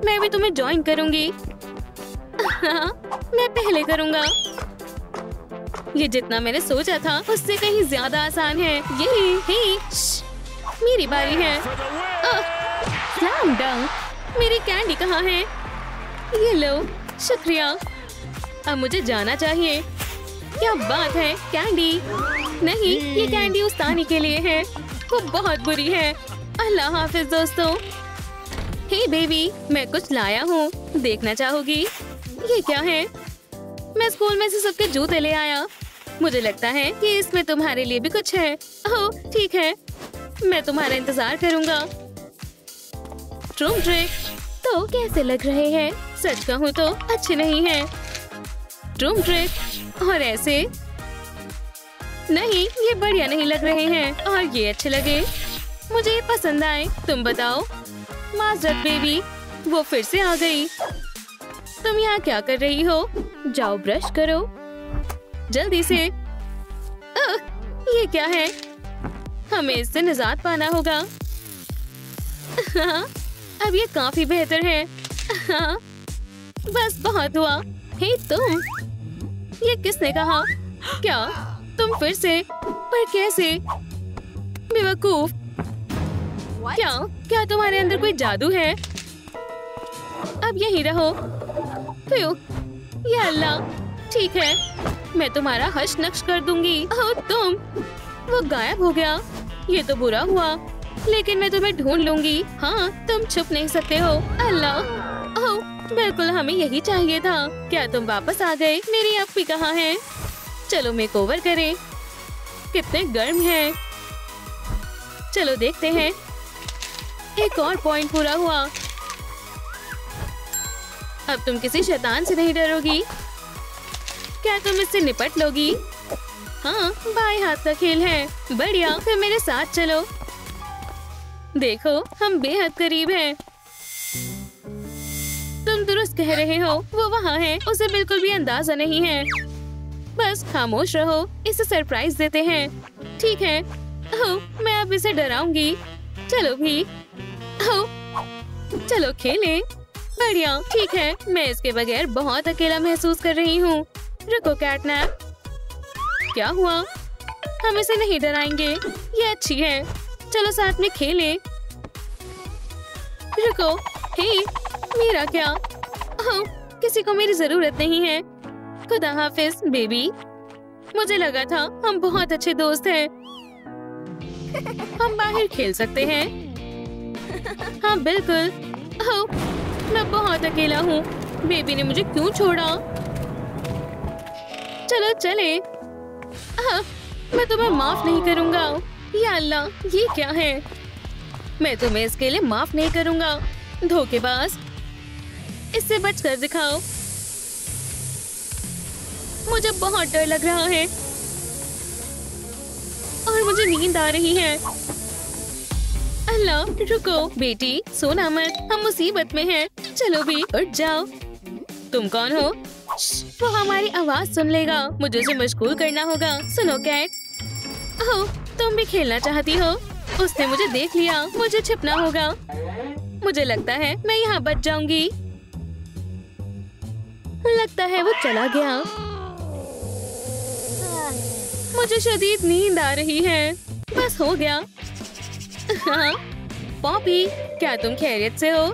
मैं भी तुम्हें ज्वाइन करूँगी। हाँ, मैं पहले करूँगा। ये जितना मैंने सोचा था उससे कहीं ज्यादा आसान है। यही ही, मेरी बारी है। स्लैम डंक। मेरी कैंडी कहाँ है? ये लो। शुक्रिया। अब मुझे जाना चाहिए। क्या बात है, कैंडी। नहीं, ये कैंडी उस्तानी के लिए है। वो बहुत बुरी है। अल्लाह हाफिज दोस्तों। हे बेबी, मैं कुछ लाया हूँ, देखना चाहोगी? ये क्या है? मैं स्कूल में से सबके जूते ले आया। मुझे लगता है कि इसमें तुम्हारे लिए भी कुछ है। ओह ठीक है, मैं तुम्हारा इंतजार करूंगा। ट्रूम ट्रिक तो कैसे लग रहे हैं? सच कहूँ तो अच्छे नहीं हैं। ट्रूम ट्रिक और ऐसे नहीं, ये बढ़िया नहीं लग रहे हैं। और ये अच्छे लगे, मुझे ये पसंद आए। तुम बताओ। माजरत बेबी, वो फिर से आ गई। तुम यहाँ क्या कर रही हो? जाओ ब्रश करो जल्दी से। ये क्या है? हमें इससे निजात पाना होगा। अब ये काफी बेहतर है। बस बहुत हुआ। हे तुम, ये किसने कहा? क्या तुम फिर से? पर कैसे? बेवकूफ। क्या तुम्हारे अंदर कोई जादू है? अब यहीं रहो। क्यों? या अल्लाह, ठीक है, मैं तुम्हारा हश नक्श कर दूंगी। ओह तुम, वो गायब हो गया। ये तो बुरा हुआ, लेकिन मैं तुम्हें ढूंढ लूंगी। हाँ, तुम छुप नहीं सकते हो। अल्लाह, ओह बिल्कुल, हमें यही चाहिए था। क्या तुम वापस आ गए? मेरी अप्पी कहाँ है? चलो मेकओवर करें। कितने गर्म है। चलो देखते हैं। एक और पॉइंट पूरा हुआ। अब तुम किसी शैतान से नहीं डरोगी। क्या तुम इससे निपट लोगी? हाँ, बाएं हाथ का खेल है। बढ़िया, फिर मेरे साथ चलो। देखो, हम बेहद करीब हैं। तुम दुरुस्त कह रहे हो, वो वहाँ है। उसे बिल्कुल भी अंदाजा नहीं है। बस खामोश रहो, इसे सरप्राइज देते हैं। ठीक है। ओह, मैं अब इसे डराऊंगी। चलो भी। ओह, चलो खेलें। बढ़िया, ठीक है। मैं इसके बगैर बहुत अकेला महसूस कर रही हूँ। रुको कैटनैप, क्या हुआ? हम इसे नहीं डराएंगे, ये अच्छी है। चलो साथ में खेलें। रुको, हे, मेरा क्या? ओह, किसी को मेरी जरूरत नहीं है। खुदा हाफिज बेबी। मुझे लगा था हम बहुत अच्छे दोस्त हैं। हम बाहर खेल सकते हैं। हाँ बिल्कुल। ओह, मैं बहुत अकेला हूँ। बेबी ने मुझे क्यों छोड़ा? चलो चले। मैं तुम्हें माफ नहीं करूँगा। या अल्लाह, ये क्या है? मैं तुम्हें इसके लिए माफ नहीं करूँगा। धोखेबाज, इससे बचकर दिखाओ। मुझे बहुत डर लग रहा है और मुझे नींद आ रही है। अल्लाह, रुको बेटी, सोना मत, हम मुसीबत में हैं। चलो भी, उठ जाओ। तुम कौन हो? वो हमारी आवाज सुन लेगा। मुझे उसे मशगूल करना होगा। सुनो कैट। ओह, तुम भी खेलना चाहती हो? उसने मुझे देख लिया। मुझे छिपना होगा। मुझे लगता है मैं यहाँ बच जाऊंगी। लगता है वो चला गया। मुझे शदीद नींद आ रही है। बस हो गया। हाँ, पॉपी, क्या तुम खैरियत से हो?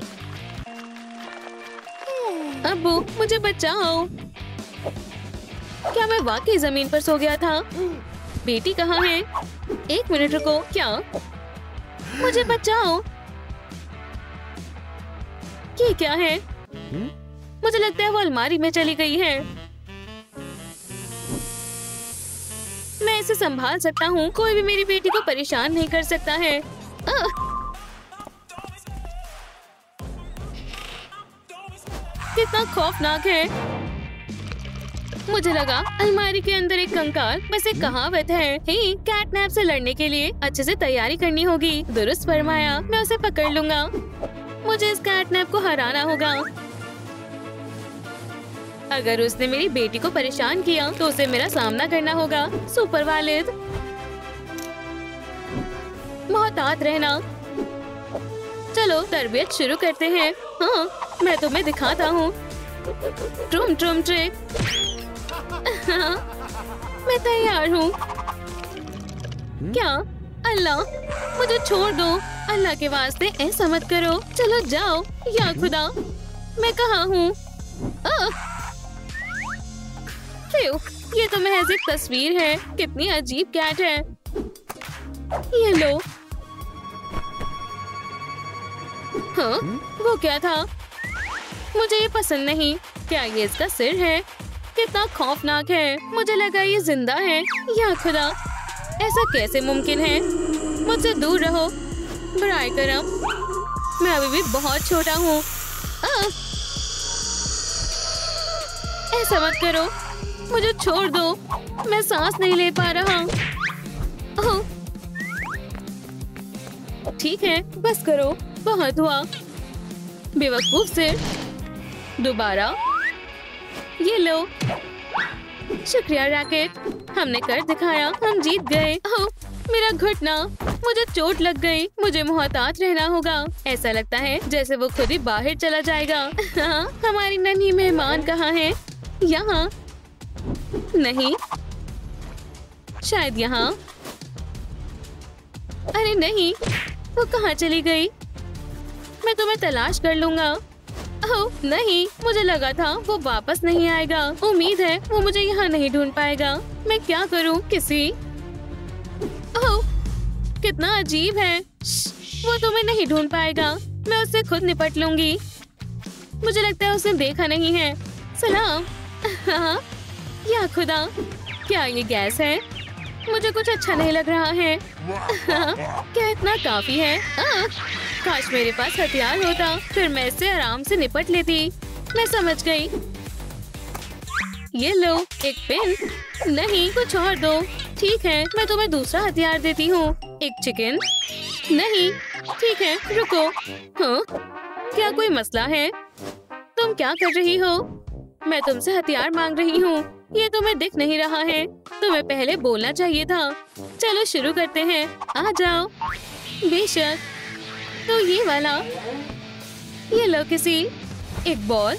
अब्बू, मुझे बचाओ। क्या मैं वाकई जमीन पर सो गया था? बेटी कहाँ है? एक मिनट रुको। क्या? मुझे बचाओ। ये क्या है? मुझे लगता है वो अलमारी में चली गई है। मैं इसे संभाल सकता हूँ। कोई भी मेरी बेटी को परेशान नहीं कर सकता है। कितना खौफनाक है। मुझे लगा अलमारी के अंदर एक कंकाल। बस एक कहावत है, हे, कैटनैप से लड़ने के लिए अच्छे से तैयारी करनी होगी। दुरुस्त फरमाया। मैं उसे पकड़ लूंगा। मुझे इस कैटनैप को हराना होगा। अगर उसने मेरी बेटी को परेशान किया तो उसे मेरा सामना करना होगा। सुपर वालिद, मोहतात रहना। चलो तरबियत शुरू करते हैं। हाँ, मैं तुम्हें दिखाता हूँ। ट्रूम ट्रूम ट्रिक। मैं तैयार हूँ। क्या? अल्लाह, मुझे छोड़ दो। अल्लाह के वास्ते ऐसा मत करो। चलो जाओ। या खुदा, मैं कहाँ हूँ? ये तो महज एक तस्वीर है। कितनी अजीब कैट है। ये लो। हाँ, वो क्या था? मुझे ये पसंद नहीं। क्या ये इसका सिर है? कितना खौफनाक है। मुझे लगा ये जिंदा है। या खुदा, ऐसा कैसे मुमकिन है? मुझसे दूर रहो बराए करम। मैं अभी भी बहुत छोटा हूँ। ऐसा मत करो। मुझे छोड़ दो। मैं सांस नहीं ले पा रहा। ओह, ठीक है, बस करो। बहुत हुआ। बेवकूफ से। दोबारा। ये लो। शुक्रिया रैकेट, हमने कर दिखाया। हम जीत गए। ओह, मेरा घुटना। मुझे चोट लग गई। मुझे मोहतात रहना होगा। ऐसा लगता है जैसे वो खुद ही बाहर चला जाएगा। हाँ, हमारी नन्ही मेहमान कहाँ है? यहाँ नहीं, शायद यहाँ। अरे नहीं, वो कहाँ चली गई? मैं तुम्हें तलाश कर लूंगा। ओह नहीं, मुझे लगा था वो वापस नहीं आएगा। उम्मीद है वो मुझे यहाँ नहीं ढूंढ पाएगा। मैं क्या करूँ? किसी। ओह, कितना अजीब है। वो तुम्हें नहीं ढूंढ पाएगा। मैं उससे खुद निपट लूंगी। मुझे लगता है उसने देखा नहीं है। सलाम। हाँ, या खुदा, क्या ये गैस है? मुझे कुछ अच्छा नहीं लग रहा है। क्या इतना काफी है? काश मेरे पास हथियार होता, फिर मैं इससे आराम से निपट लेती। मैं समझ गई। ये लो, एक पेन। नहीं, कुछ और दो। ठीक है, मैं तुम्हें दूसरा हथियार देती हूँ। एक चिकन। नहीं, ठीक है, रुको। हाँ, क्या कोई मसला है? तुम क्या कर रही हो? मैं तुमसे हथियार मांग रही हूँ। ये तुम्हें दिख नहीं रहा है। तुम्हें पहले बोलना चाहिए था। चलो शुरू करते हैं। आ जाओ। बेशक। तो ये वाला। ये लो किसी। एक बॉल।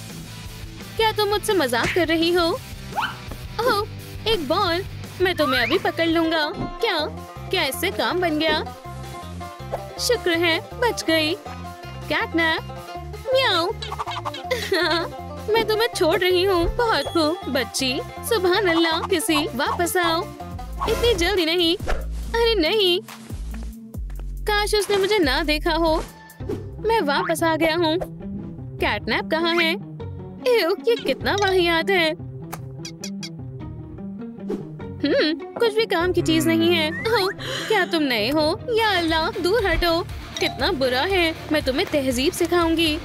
क्या तुम मुझसे मजाक कर रही हो? ओह, एक बॉल। मैं तुम्हें अभी पकड़ लूंगा। क्या इससे काम बन गया? शुक्र है, बच गई। कैटनैप। म्याऊ। मैं तुम्हें छोड़ रही हूँ। बहुत खूब बच्ची, सुभान अल्लाह। किसी वापस आओ, इतनी जल्दी नहीं। अरे नहीं, काश उसने मुझे ना देखा हो। मैं वापस आ गया हूँ। कैटनैप कहाँ है? ये कितना वाहियात है। कुछ भी काम की चीज नहीं है। ओह, क्या तुम नए हो? या अल्लाह, दूर हटो। कितना बुरा है। मैं तुम्हें तहजीब सिखाऊंगी।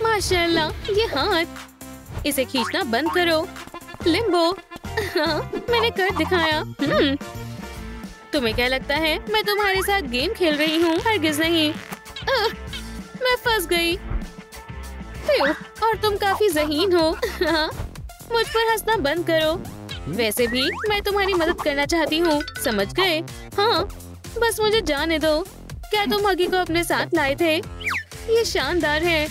माशाल्लाह, ये हाथ, इसे खींचना बंद करो। लिम्बो, हाँ, मैंने कर दिखाया। तुम्हें क्या लगता है मैं तुम्हारे साथ गेम खेल रही हूँ? हरगिज नहीं। मैं फंस गई। और तुम काफी ज़हीन हो। हाँ, मुझ पर हंसना बंद करो। वैसे भी मैं तुम्हारी मदद करना चाहती हूँ, समझ गए? हाँ, बस मुझे जाने दो। क्या तुम हगी को अपने साथ लाए थे? ये शानदार है।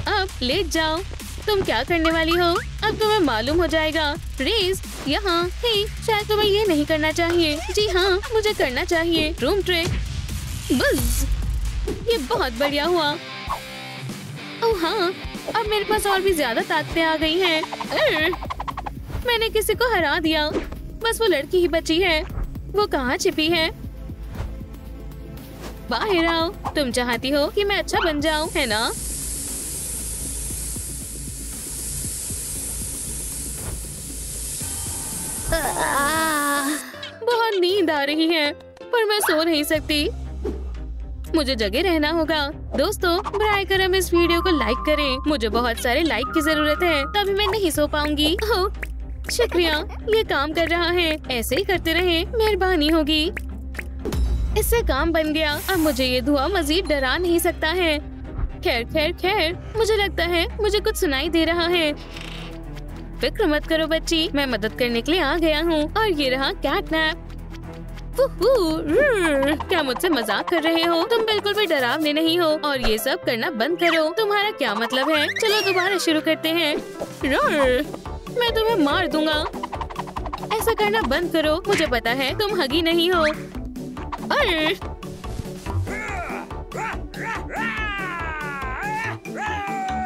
अब लेट जाओ। तुम क्या करने वाली हो? अब तुम्हें मालूम हो जाएगा। रेस यहाँ। हे, शायद तुम्हें ये नहीं करना चाहिए। जी हाँ, मुझे करना चाहिए। Room trick. बस, ये बहुत बढ़िया हुआ। ओह हाँ, अब मेरे पास और भी ज्यादा ताकतें आ गई हैं। मैंने किसी को हरा दिया। बस वो लड़की ही बची है। वो कहाँ छिपी है? बाहर आओ। तुम चाहती हो कि मैं अच्छा बन जाऊं, है ना? बहुत नींद आ रही है, पर मैं सो नहीं सकती। मुझे जगे रहना होगा। दोस्तों, बराए करम इस वीडियो को लाइक करें। मुझे बहुत सारे लाइक की जरूरत है, तभी मैं नहीं सो पाऊंगी। ओह, शुक्रिया, ये काम कर रहा है। ऐसे ही करते रहे, मेहरबानी होगी। इससे काम बन गया। अब मुझे ये धुआं मजीद डरा नहीं सकता है। खैर खैर खैर, मुझे लगता है मुझे कुछ सुनाई दे रहा है। फिक्र मत करो बच्ची, मैं मदद करने के लिए आ गया हूँ। और ये रहा कैटनैप। क्या मुझसे मजाक कर रहे हो? तुम बिल्कुल भी डरावने नहीं हो। और ये सब करना बंद करो। तुम्हारा क्या मतलब है? चलो दोबारा शुरू करते हैं। मैं तुम्हें मार दूंगा। ऐसा करना बंद करो। मुझे पता है तुम हगी नहीं हो।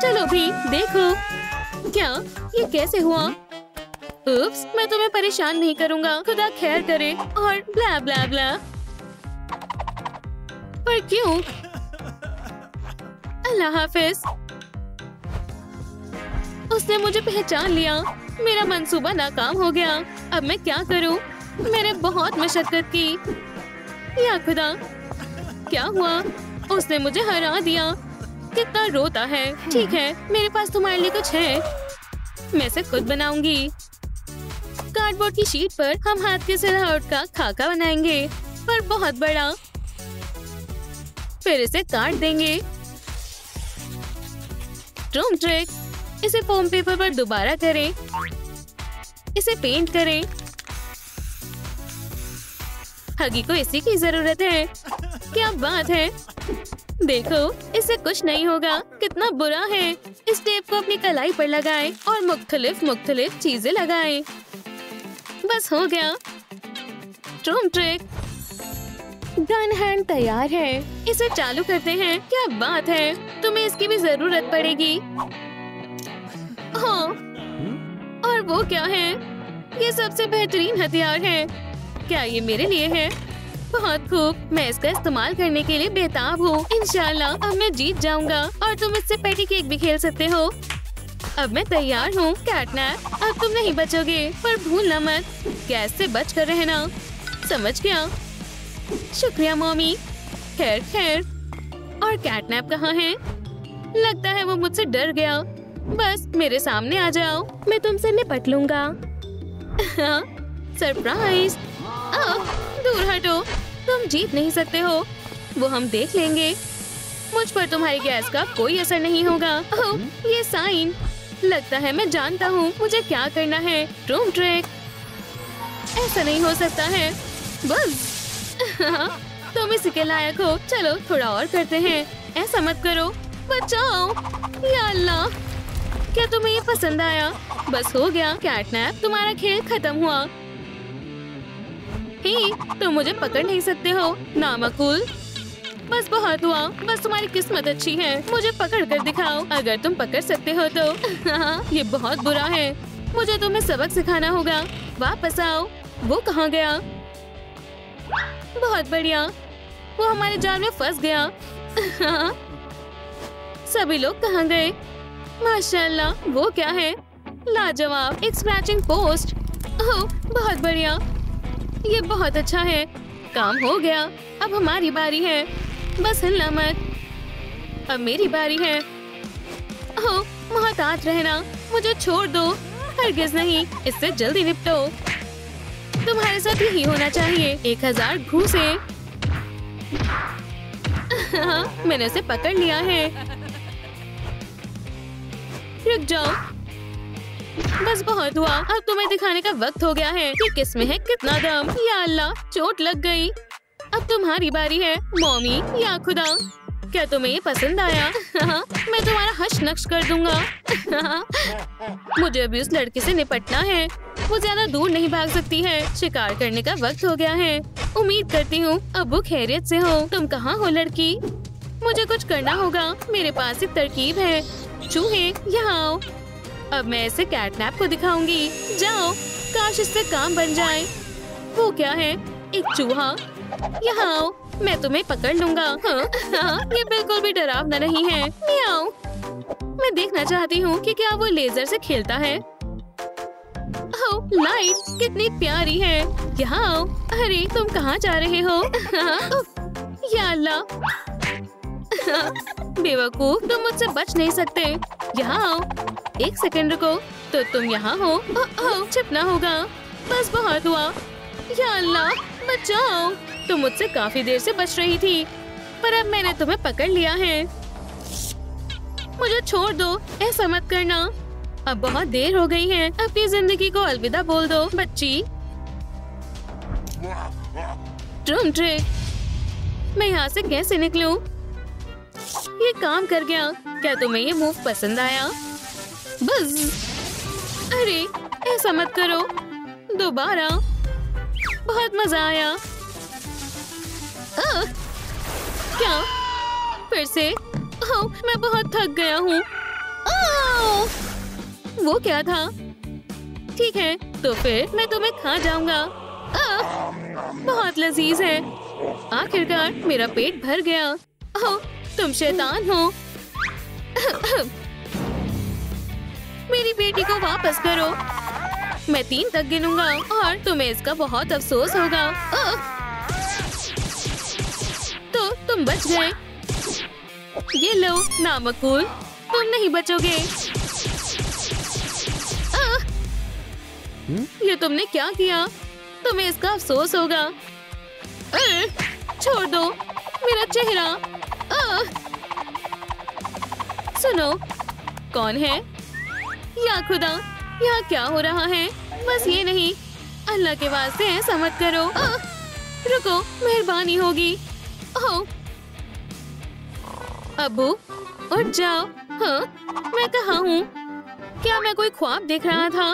चलो भी देखो। क्या ये कैसे हुआ? उप्स, मैं तुम्हें परेशान नहीं करूंगा। खुदा खैर करे। और ब्ला ब्ला ब्ला। पर क्यों? अल्लाह हाफिज। उसने मुझे पहचान लिया। मेरा मंसूबा नाकाम हो गया। अब मैं क्या करूं? मैंने बहुत मशक्कत की। या खुदा, क्या हुआ? उसने मुझे हरा दिया। कितना रोता है। ठीक है, मेरे पास तुम्हारे लिए कुछ है। मैं इसे खुद बनाऊंगी। कार्डबोर्ड की शीट पर हम हाथ के सजावट का खाका बनाएंगे, पर बहुत बड़ा। फिर इसे काट देंगे। Room trick. इसे फोम पेपर पर दोबारा करें। इसे पेंट करें। हगी को इसी की जरूरत है। क्या बात है। देखो, इससे कुछ नहीं होगा। कितना बुरा है। इस टेप को अपनी कलाई पर लगाएं और मुख्तलिफ चीजें लगाएं। बस हो गया। Room trick. गन हैंड तैयार है। इसे चालू करते हैं। क्या बात है। तुम्हें इसकी भी जरूरत पड़ेगी। हाँ, और वो क्या है? ये सबसे बेहतरीन हथियार है। क्या ये मेरे लिए है? बहुत खूब। मैं इसका इस्तेमाल करने के लिए बेताब हूँ। इंशाल्लाह अब मैं जीत जाऊंगा और तुम इससे पैटी केक भी खेल सकते हो। अब मैं तैयार हूँ कैटनैप। अब तुम नहीं बचोगे, पर भूलना मत, गैस से बच कर रहना। समझ गया? शुक्रिया मॉमी। खैर खैर। और कैटनैप कहाँ है? लगता है वो मुझसे डर गया। बस मेरे सामने आ जाओ, मैं तुमसे निपट लूंगा। सरप्राइज। दूर हटो, तुम जीत नहीं सकते हो। वो हम देख लेंगे। मुझ पर तुम्हारी गैस का कोई असर नहीं होगा। ओह, ये साइन। लगता है मैं जानता हूँ मुझे क्या करना है। Room trick. ऐसा नहीं हो सकता है। बस तुम इसी के लायक हो। चलो थोड़ा और करते हैं। ऐसा मत करो। बचाओ। या अल्लाह, क्या तुम्हें ये पसंद आया? बस हो गया कैटनैप, तुम्हारा खेल खत्म हुआ। तुम मुझे पकड़ नहीं सकते हो। नामकूल। बस बहुत हुआ। बस तुम्हारी किस्मत अच्छी है। मुझे पकड़ कर दिखाओ अगर तुम पकड़ सकते हो तो। ये बहुत बुरा है। मुझे तुम्हें सबक सिखाना होगा। वापस आओ। वो कहाँ गया? बहुत बढ़िया। वो हमारे जाल में फंस गया। सभी लोग कहाँ गए? माशाल्लाह, वो क्या है? लाजवाब, एक स्क्रैचिंग पोस्ट। ओह, बहुत बढ़िया। ये बहुत अच्छा है। काम हो गया। अब हमारी बारी है। बस हिलना मत। अब मेरी बारी है। ओह, मोहतात रहना। मुझे छोड़ दो। हरगिज नहीं। इससे जल्दी निपटो। तुम्हारे साथ यही होना चाहिए। 1000 घूंसे। मैंने उसे पकड़ लिया है। रुक जाओ। बस बहुत हुआ। अब तुम्हें दिखाने का वक्त हो गया है कि किसमें है कितना दम। या अल्लाह, चोट लग गई। अब तुम्हारी बारी है। मॉमी, या खुदा, क्या तुम्हें ये पसंद आया? मैं तुम्हारा हश नक्श कर दूंगा। मुझे अभी उस लड़के से निपटना है। वो ज्यादा दूर नहीं भाग सकती है। शिकार करने का वक्त हो गया है। उम्मीद करती हूँ अब वो खैरियत से हो। तुम कहाँ हो लड़की? मुझे कुछ करना होगा। मेरे पास एक तरकीब है। चूहे, यहाँ आओ। अब मैं इसे कैटनैप को दिखाऊंगी। जाओ, काश इससे काम बन जाए। वो क्या है? एक चूहा। यहाँ आओ, मैं तुम्हें पकड़ लूंगा। हाँ, ये बिल्कुल भी डरावना नहीं है। मियाओ। मैं देखना चाहती हूँ कि क्या वो लेजर से खेलता है। ओह, लाइट कितनी प्यारी है। यहाँ आओ। अरे, तुम कहाँ जा रहे हो? या अल्लाह। बेवकूफ, तुम मुझसे बच नहीं सकते। यहाँ आओ। 1 सेकंड रुको। तो तुम यहाँ हो? छिपना होगा। बस बहुत हुआ। या अल्लाह, बचाओ। तुम मुझसे काफी देर से बच रही थी, पर अब मैंने तुम्हें पकड़ लिया है। मुझे छोड़ दो। ऐसा मत करना। अब बहुत देर हो गई है। अपनी जिंदगी को अलविदा बोल दो बच्ची। ट्रूम ट्रिक। मैं यहाँ से कैसे निकलूं? ये काम कर गया। क्या तुम्हें ये मूव पसंद आया? बस। अरे, ऐसा मत करो। दोबारा। बहुत मजा आया। क्या? फिर से? मैं बहुत थक गया हूँ। वो क्या था? ठीक है, तो फिर मैं तुम्हें खा जाऊंगा। बहुत लजीज है। आखिरकार मेरा पेट भर गया। तुम शैतान हो। मेरी बेटी को वापस करो। मैं 3 तक गिनूंगा और तुम्हें इसका बहुत अफसोस होगा। तो तुम बच गए। ये लो, नामकूल, तुम नहीं बचोगे। ये तुमने क्या किया? तुम्हें इसका अफसोस होगा। छोड़ दो मेरा चेहरा। सुनो, कौन है? या खुदा, यहाँ क्या हो रहा है? बस ये नहीं, अल्लाह के वास्ते ऐसा मत करो। रुको, मेहरबानी होगी। ओह, अब्बू, उठ जाओ। हाँ, मैं कहाँ हूँ? क्या मैं कोई ख्वाब देख रहा था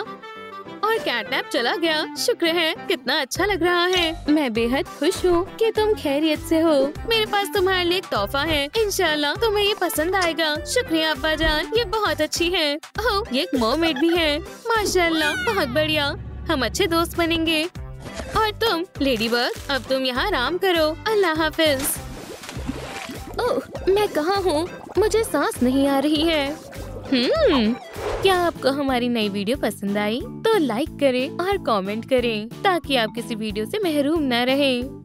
और कैटनैप चला गया? शुक्र है, कितना अच्छा लग रहा है। मैं बेहद खुश हूँ कि तुम खैरियत से हो। मेरे पास तुम्हारे लिए एक तोहफा है। इंशाल्लाह तुम्हें ये पसंद आएगा। शुक्रिया अब्बा जान, ये बहुत अच्छी है। ओह, ये एक मरमेड भी है। माशाल्लाह, बहुत बढ़िया। हम अच्छे दोस्त बनेंगे। और तुम लेडीबग, अब तुम यहाँ आराम करो। अल्लाह हाफिज। ओह, मैं कहाँ हूँ? मुझे सांस नहीं आ रही है। क्या आपको हमारी नई वीडियो पसंद आई? तो लाइक करें और कमेंट करें ताकि आप किसी वीडियो से महरूम न रहें।